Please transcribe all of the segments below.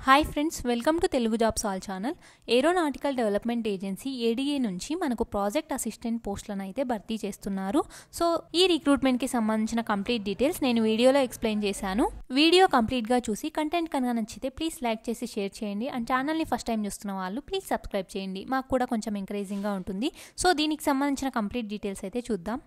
Hi friends, welcome to Telugu jobs all channel. Aeronautical development agency ADA నుంచి మనకు project assistant పోస్టులను అయితే భర్తీ చేస్తున్నారు. సో ఈ రిక్రూట్మెంట్కి సంబంధించిన కంప్లీట్ డీటెయిల్స్ నేను వీడియోలో ఎక్స్ప్లెయిన్ చేశాను. వీడియో కంప్లీట్గా చూసి కంటెంట్ కనుక నచ్చితే ప్లీజ్ లైక్ చేసి షేర్ చేయండి. అండ్ ఛానల్ని ఫస్ట్ టైం చూస్తున్న వాళ్ళు ప్లీజ్ సబ్స్క్రైబ్ చేయండి, మాకు కూడా కొంచెం ఎంకరేజింగ్గా ఉంటుంది. సో దీనికి సంబంధించిన కంప్లీట్ డీటెయిల్స్ అయితే చూద్దాం.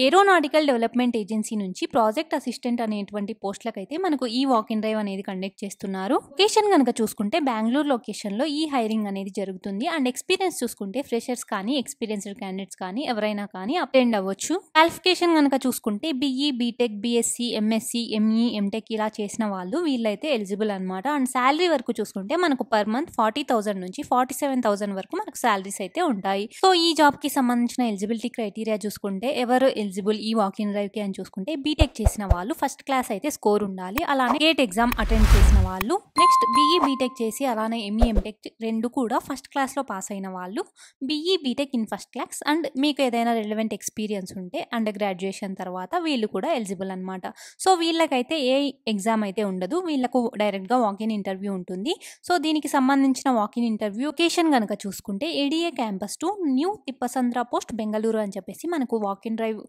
ఏరోనాటికల్ డెవలప్మెంట్ ఏజెన్సీ నుంచి ప్రాజెక్ట్ అసిస్టెంట్ అనేటువంటి పోస్టులకైతే మనకు ఈ వాక్ ఇన్ డ్రైవ్ అనేది కండక్ట్ చేస్తున్నారు. లొకేషన్ కనుక చూసుకుంటే బెంగళూరు లొకేషన్లో ఈ హైరింగ్ అనేది జరుగుతుంది. అండ్ ఎక్స్పీరియన్స్ చూసుకుంటే ఫ్రెషర్స్ కానీ ఎక్స్పీరియన్స్డ్ క్యాండిడేట్స్ కానీ ఎవరైనా కానీ అటెండ్ అవ్వచ్చు. క్వాలిఫికేషన్ కనుక చూసుకుంటే BE, BTech, BSc, MSc, ME, MTech ఇలా చేసిన వాళ్ళు వీళ్ళైతే ఎలిజిబుల్ అనమాట. అండ్ శాలరీ వరకు చూసుకుంటే మనకు పర్ మంత్ 40,000 నుంచి 47,000 వరకు మనకు శాలరీస్ అయితే ఉంటాయి. సో ఈ జాబ్కి సంబంధించిన ఎలిజిబిలిటీ క్రైటీరియా చూసుకుంటే ఎవరు ఎలిజిబుల్ ఈ వాక్ ఇన్ డ్రైవ్ కి అని చూసుకుంటే బీటెక్ చేసిన వాళ్ళు ఫస్ట్ క్లాస్ అయితే స్కోర్ ఉండాలి. అలానే గేట్ ఎగ్జామ్ అటెండ్ చేసిన వాళ్ళు, నెక్స్ట్ బీఈ బీటెక్ చేసి అలానే ఎంఈ ఎంటెక్ రెండు కూడా ఫస్ట్ క్లాస్ లో పాస్ అయిన వాళ్ళు, BE BTech in first class and మీకు ఏదైనా రిలవెంట్ ఎక్స్పీరియన్స్ ఉంటే అండర్ గ్రాడ్యుయేషన్ తర్వాత వీళ్ళు కూడా ఎలిజిబుల్ అనమాట. సో వీళ్ళకైతే ఏ ఎగ్జామ్ అయితే ఉండదు, వీళ్ళకు డైరెక్ట్ గా వాక్ ఇన్ ఇంటర్వ్యూ ఉంటుంది. సో దీనికి సంబంధించిన వాక్ ఇన్ ఇంటర్వ్యూ లొకేషన్ కనుక చూసుకుంటే ADA campus to new Thippasandra post Bengaluru అని చెప్పేసి మనకు వాక్ ఇన్ డ్రైవ్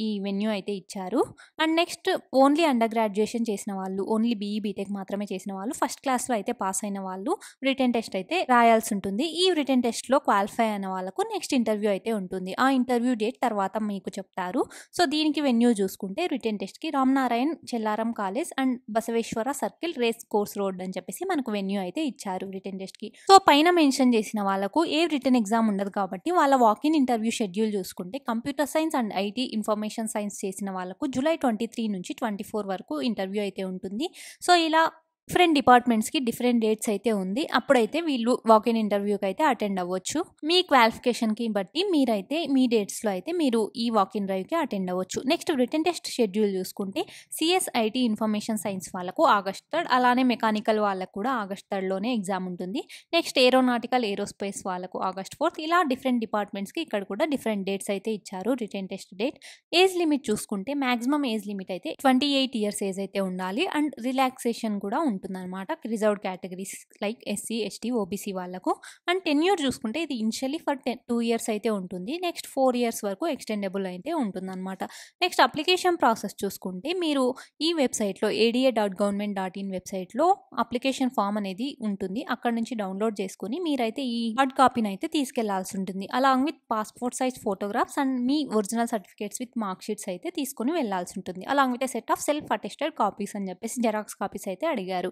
ఈ వెన్యూ అయితే ఇచ్చారు. And next only under graduation చేసిన వాళ్ళు, ఓన్లీ బీఈ బీటెక్ మాత్రమే చేసిన వాళ్ళు, ఫస్ట్ క్లాస్లో అయితే పాస్ అయిన వాళ్ళు రిటన్ టెస్ట్ అయితే రాయాల్సి ఉంటుంది. ఈ రిటన్ టెస్ట్లో క్వాలిఫై అయిన వాళ్ళకు నెక్స్ట్ ఇంటర్వ్యూ అయితే ఉంటుంది. ఆ ఇంటర్వ్యూ డేట్ తర్వాత మీకు చెప్తారు. సో దీనికి వెన్యూ చూసుకుంటే రిటన్ టెస్ట్కి Ramnarayan Chellaram college and Basaveshwara circle race course road అని చెప్పేసి మనకు వెన్యూ అయితే ఇచ్చారు రిటన్ టెస్ట్కి. సో పైన మెన్షన్ చేసిన వాళ్ళకు ఏ రిటన్ ఎగ్జామ్ ఉండదు కాబట్టి వాళ్ళ వాక్ ఇన్ ఇంటర్వ్యూ షెడ్యూల్ చూసుకుంటే computer science and IT information science చేసిన వాళ్ళకు జూలై 23 నుంచి 24 వరకు ఇంటర్వ్యూ అయితే ఉంటుంది. సో ఇలా డిఫరెంట్ డిపార్ట్మెంట్స్కి డిఫరెంట్ డేట్స్ అయితే ఉంది. అప్పుడైతే వీళ్ళు వాక్ ఇన్ ఇంటర్వ్యూకి అయితే అటెండ్ అవ్వచ్చు. మీ క్వాలిఫికేషన్కి బట్టి మీరైతే మీ డేట్స్లో అయితే మీరు ఈ వాక్ ఇన్ డ్రైవ్కి అటెండ్ అవ్వచ్చు. నెక్స్ట్ రిటన్ టెస్ట్ షెడ్యూల్ చూసుకుంటే సిఎస్ఐటి ఇన్ఫర్మేషన్ సైన్స్ వాళ్ళకు ఆగస్ట్ 3, అలానే మెకానికల్ వాళ్ళకు కూడా ఆగస్ట్ 3లోనే ఎగ్జామ్ ఉంటుంది. నెక్స్ట్ ఏరోనాటికల్ ఏరోస్పేస్ వాళ్ళకు ఆగస్ట్ 4. ఇలా డిఫరెంట్ డిపార్ట్మెంట్స్కి ఇక్కడ కూడా డిఫరెంట్ డేట్స్ అయితే ఇచ్చారు written test date. Age limit చూసుకుంటే మాక్సిమం ఏజ్ లిమిట్ అయితే 28 ఇయర్స్ ఏజ్ అయితే ఉండాలి. అండ్ రిలాక్సేషన్ కూడా ఉంటుందన్నమాట reserved categories like SC, ST, OBC వాళ్ళకు. అండ్ టెన్యూర్ చూసుకుంటే ఇది ఇనిషియల్లీ ఫర్ 2 ఇయర్స్ అయితే ఉంటుంది. నెక్స్ట్ 4 ఇయర్స్ వరకు ఎక్స్టెండబుల్ అయితే ఉంటుందన్నమాట. నెక్స్ట్ అప్లికేషన్ ప్రాసెస్ చూసుకుంటే మీరు ఈ వెబ్సైట్లో ada.government.in వెబ్సైట్లో అప్లికేషన్ ఫామ్ అనేది ఉంటుంది. అక్కడ నుంచి డౌన్లోడ్ చేసుకుని మీరైతే ఈ హార్డ్ కాపీని అయితే తీసుకెళ్లాల్సి ఉంటుంది. Along with passport size photographs and me original certificates with mark sheets అయితే తీసుకుని వెళ్లాల్సి ఉంటుంది. Along with set of self attested copies అని చెప్పేసి జెరాక్స్ కాపీస్ అయితే అడిగారు.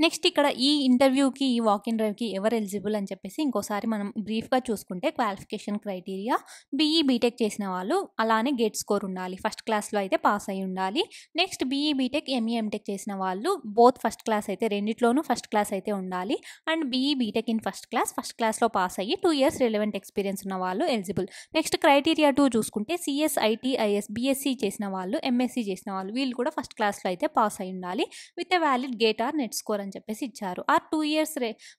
నెక్స్ట్ ఇక్కడ ఈ ఇంటర్వ్యూకి ఈ వాక్ ఇన్ డ్రైవ్కి ఎవరు ఎలిజిబుల్ అని చెప్పేసి ఇంకోసారి మనం బ్రీఫ్గా చూసుకుంటే క్వాలిఫికేషన్ క్రైటీరియా బీఈ బీటెక్ చేసిన వాళ్ళు, అలానే గేట్ స్కోర్ ఉండాలి, ఫస్ట్ క్లాస్లో అయితే పాస్ అయి ఉండాలి. Next BE BTech, ME MTech చేసిన వాళ్ళు బోత్ ఫస్ట్ క్లాస్ అయితే రెండిట్లోనూ ఫస్ట్ క్లాస్ అయితే ఉండాలి. And BE BTech in first క్లాస్లో పాస్ అయ్యి 2 ఇయర్స్ రిలవెంట్ ఎక్స్పీరియన్స్ ఉన్న వాళ్ళు ఎలిజిబుల్. నెక్స్ట్ క్రైటీరియా 2 చూసుకుంటే సిఎస్ఐటిఐఎస్ బీఎస్సీ చేసిన వాళ్ళు, ఎంఎస్సీ చేసిన వాళ్ళు వీళ్ళు కూడా ఫస్ట్ క్లాస్లో అయితే పాస్ అయి ఉండాలి with a valid GATE or NET score అని చెప్పేసి ఇచ్చారు. ఆ 2 ఇయర్స్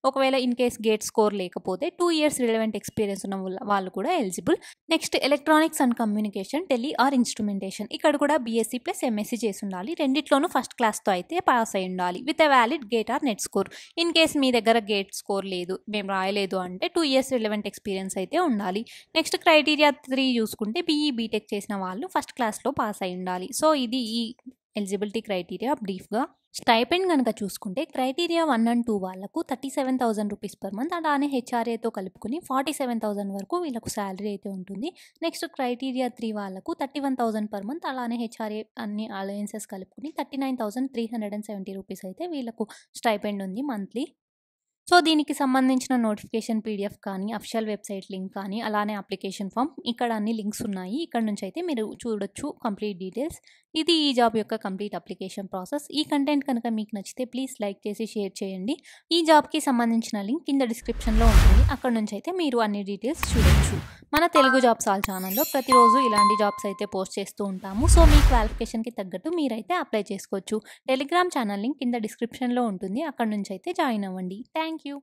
ఒకవేళ ఇన్ కేస్ గేట్ స్కోర్ లేకపోతే 2 ఇయర్స్ రిలవెంట్ ఎక్స్పీరియన్స్ ఉన్న వాళ్ళు కూడా eligible. Next electronics and communication, tele are instrumentation ఇక్కడ కూడా బీఎస్సీ ప్లస్ ఎంఎస్సీ చేసి ఉండాలి. రెండిట్లోనూ ఫస్ట్ క్లాస్తో అయితే పాస్ అయి ఉండాలి with a valid GATE or NET score. In case మీ దగ్గర గేట్ స్కోర్ లేదు, మేము రాయలేదు అంటే 2 ఇయర్స్ రిలవెంట్ ఎక్స్పీరియన్స్ అయితే ఉండాలి. నెక్స్ట్ క్రైటీరియా 3 చూసుకుంటే బీఈ బీటెక్ చేసిన వాళ్ళు ఫస్ట్ క్లాస్లో పాస్ అయి ఉండాలి. సో ఇది ఈ ఎలిజిబిలిటీ క్రైటీరియా బ్రీఫ్గా. స్టైపెండ్ కనుక చూసుకుంటే క్రైటీరియా 1 and 2 వాళ్ళకు 37,000 రూపీస్ పర్ మంత్, అలానే హెచ్ఆర్ఏతో కలుపుకుని 47,000 వరకు వీళ్ళకు శాలరీ అయితే ఉంటుంది. నెక్స్ట్ క్రైటీరియా 3 వాళ్ళకు 31,000 పర్ మంత్, అలానే హెచ్ఆర్ఏ అన్ని అలయన్సెస్ కలుపుకుని 39,370 రూపీస్ అయితే వీళ్ళకు స్టైపెండ్ ఉంది మంత్లీ. సో దీనికి సంబంధించిన నోటిఫికేషన్ పీడిఎఫ్ కానీ, అఫిషియల్ వెబ్సైట్ లింక్ కానీ, అలానే అప్లికేషన్ ఫామ్, ఇక్కడ అన్ని లింక్స్ ఉన్నాయి. ఇక్కడ నుంచి అయితే మీరు చూడొచ్చు కంప్లీట్ డీటెయిల్స్. ఇది ఈ జాబ్ యొక్క కంప్లీట్ అప్లికేషన్ ప్రాసెస్. ఈ కంటెంట్ కనుక మీకు నచ్చితే ప్లీజ్ లైక్ చేసి షేర్ చేయండి. ఈ జాబ్కి సంబంధించిన లింక్ కింద డిస్క్రిప్షన్లో ఉంటుంది. అక్కడ నుంచి అయితే మీరు అన్ని డీటెయిల్స్ చూడొచ్చు. మన తెలుగు జాబ్స్ ఆల్ ఛానల్లో ప్రతిరోజు ఇలాంటి జాబ్స్ అయితే పోస్ట్ చేస్తూ ఉంటాము. సో మీ క్వాలిఫికేషన్కి తగ్గట్టు మీరైతే అప్లై చేసుకోవచ్చు. టెలిగ్రామ్ ఛానల్ లింక్ కింద డిస్క్రిప్షన్లో ఉంటుంది. అక్కడ నుంచి అయితే జాయిన్ అవ్వండి. Thank you.